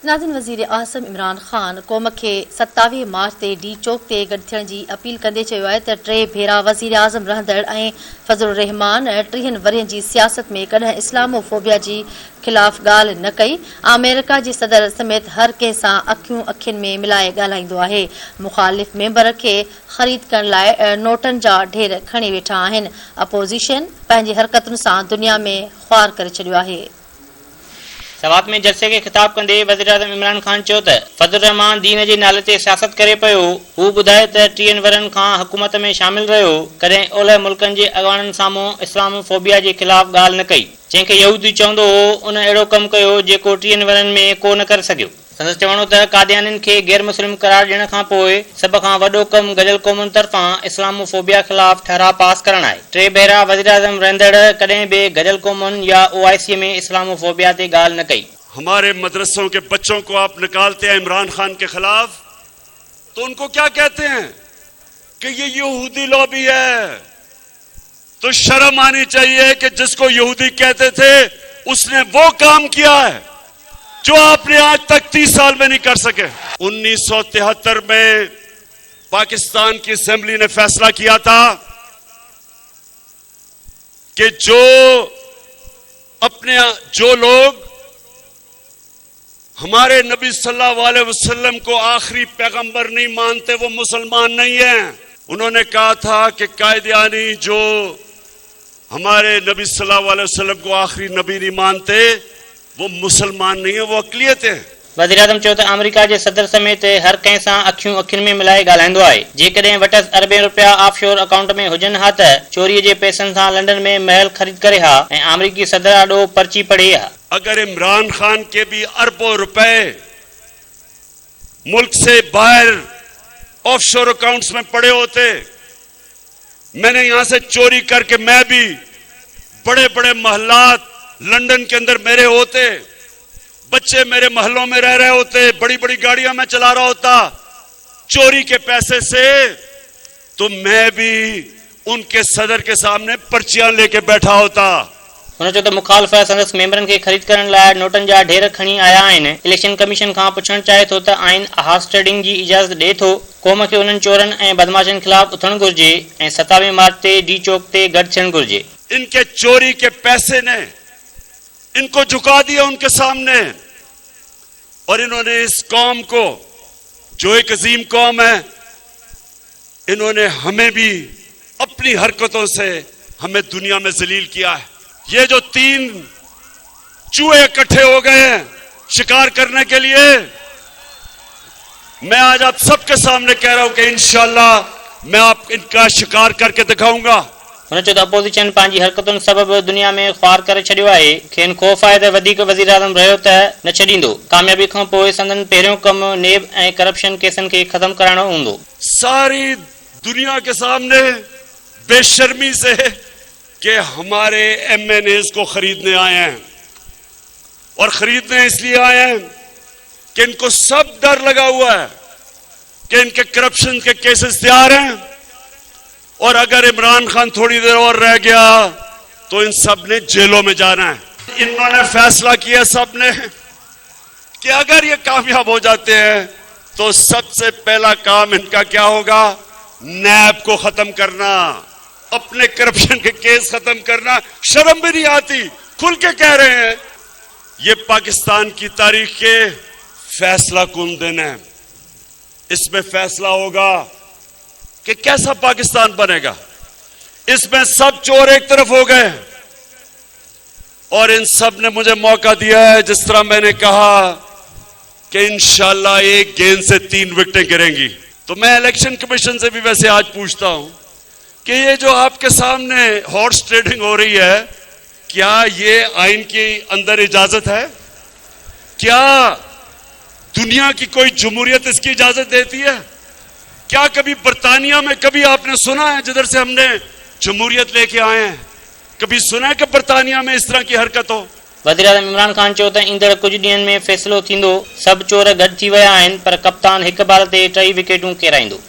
नाज़िन वज़ीर आज़म इमरान ख़ान क़ौम खे 27 मार्च ते डी चौक ते गॾु थियण जी अपील कंदे चयो आहे त 3 भेरा वज़ीर आज़म रहंदड़ ऐं फज़लुर रहमान 30 वरियनि जी सियासत में कॾहिं इस्लामोफोबिया जी ख़िलाफ़ ॻाल्हि न कई। अमेरिका जे सदर समेत हर कंहिं सां अखियुनि में मिलाए ॻाल्हाईंदो आहे। मुख़ालिफ़ मेंबर खे ख़रीद करण लाइ नोटनि जा ढेर खणी वेठा आहिनि। अपोज़िशन पंहिंजी हरकतुनि सां दुनिया में ख़्वार करे छॾियो आहे। सवात में जलसे खे ख़िताब कंदे वज़ीर आज़म इमरान ख़ान चयो त फज़लुर रहमान दीन जे नाले ते सियासत करे पियो। हू ॿुधाए त 30 वरनि खां हुकूमत में शामिल रहियो, कॾहिं ओलह मुल्कनि जे अॻवाननि साम्हूं इस्लामोफोबिया जे ख़िलाफ़ ॻाल्हि न कई। जंहिंखे यहूदी चवंदो हो उन अहिड़ो कमु कयो जेको 30 वरनि में को न करे सघियो। संदसि चवणो त कादियानियुनि खे गैर मुस्लिम करार ॾियण खां पोइ सभ खां वॾो कमु गॾियल क़ौमुनि तरफ़ां इस्लामोफोबिया ख़िलाफ़ ठहराव पास करणु आहे। 3 भेरा वज़ीर आज़म रहंदड़ कॾहिं बि गॾियल क़ौमुनि या OIC में इस्लामोफोबिया ते ॻाल्हि न कई। हमारे मदरसों के बच्चों को आप निकालते हैं इमरान खान के खिलाफ, तो उनको क्या कहते हैं कि ये यहूदी लॉबी है। तो शर्म आनी चाहिए कि जिसको यहूदी कहते थे उसने वो काम किया है जो आपने आज तक 30 साल में नहीं कर सके। 1973 में पाकिस्तान की असेंबली ने फैसला किया था कि जो लोग हमारे नबी सल्लल्लाहु अलैहि वसल्लम को आखिरी पैगंबर नहीं मानते वो मुसलमान नहीं हैं। उन्होंने कहा था कि कादियानी जो हमारे नबी सल्लल्लाहु अलैहि वसल्लम को आखिरी नबी नहीं मानते वो मुसलमान नहीं है, वो अक़लियत है। वज़ीर आज़म चयो त अमेरिका जे सदर समेत हर कंहिं सां अखियुनि में मिलाए ॻाल्हाईंदो आहे। जेकॾहिं वटि अरबें रुपया ऑफशोर अकाउंट में हुजनि हा त चोरीअ जे पैसनि सां लंडन में महल ख़रीद करे हा ऐं अमरीकी सदर आॾो पर्ची पढ़े हा। अगर इमरान खान के भी अरबों रुपए मुल्क से बाहर ऑफशोर अकाउंट्स में पड़े होते, मैंने यहां से चोरी करके मैं भी बड़े बड़े महल्लात लंदन के अंदर मेरे होते, बच्चे मेरे महलों में रह रहे होते, बड़ी बड़ी गाड़ियां मैं चला रहा होता चोरी के पैसे से, तो मैं भी उनके सदर के सामने पर्चियां लेके बैठा होता। हुन चयो त मुखालिफ़ संदसि मेंबरनि खे ख़रीद करण लाइ नोटनि जा ढेर खणी आया आहिनि। इलेक्शन कमीशन खां पुछणु चाहे थो त आइन हॉर्स ट्रेडिंग जी इजाज़त ॾिए थो। क़ौम खे उन्हनि चोरनि ऐं बदमाशनि ख़िलाफ़ उथणु घुर्जे ऐं 27 मार्च ते डी चौक ते गॾु थियणु घुर्जे। इनके चोरी के पैसे ने इनको झुका दिया उनके सामने, और इन्होंने इस कौम को जो एक अजीम कौम है, इन्होंने हमें भी अपनी हरकतों से हमें दुनिया में जलील किया है। ये जो 3 चूहे इकट्ठे हो गए हैं शिकार करने के लिए, मैं आज आप सबके सामने कह रहा हूं कि इंशाअल्लाह मैं आप इनका शिकार करके दिखाऊंगा। हुन चयो त अपोज़िशन पंहिंजी हरकतुनि सबबि दुनिया में ख़्वार करे छॾियो आहे। खेनि ख़ौफ़ आहे त वधीक वज़ीर आज़म रहियो त न छॾींदो। कामयाबी खां पोइ संदन पहिरियों कमु नेब ऐं करप्शन केसनि खे ख़त्म कराइणो हूंदो। सारी दुनिया के सामने बेशर्मी से कि हमारे MNAs को खरीदने आए हैं, और खरीदने इसलिए आए हैं कि इनको सब डर लगा हुआ है कि इनके करप्शन के केसेस तैयार हैं, और अगर इमरान खान थोड़ी देर और रह गया तो इन सब ने जेलों में जाना है। इन्होंने फैसला किया सब ने कि अगर ये कामयाब हो जाते हैं तो सबसे पहला काम इनका क्या होगा, नैब को खत्म करना, अपने करप्शन के केस खत्म करना। शर्म भी नहीं आती, खुल के कह रहे हैं। ये पाकिस्तान की तारीख के फैसला कुन दिन है। इसमें फैसला होगा कि कैसा पाकिस्तान बनेगा। इसमें सब चोर एक तरफ हो गए और इन सब ने मुझे मौका दिया है, जिस तरह मैंने कहा कि इंशाअल्लाह एक गेंद से 3 विकेटें गिरेंगी। तो मैं इलेक्शन कमीशन से भी वैसे आज पूछता हूं कि ये जो आपके सामने हॉर्स ट्रेडिंग हो रही है, क्या ये आइन के अंदर इजाजत है? क्या दुनिया की कोई जमहूरियत इसकी इजाजत देती है? क्या कभी बरतानिया में कभी आपने सुना है, जिधर से हमने जमहूरियत लेके आए हैं, कभी सुना है कि बरतानिया में इस तरह की हरकत हो? वज़ीर आज़म इमरान ख़ान चयो त ईंदड़ कुझु ॾींहनि में फ़ैसिलो थींदो। सभु चोर गॾु थी विया आहिनि, पर कप्तान हिक बार ते 3 विकेटूं केराईंदो।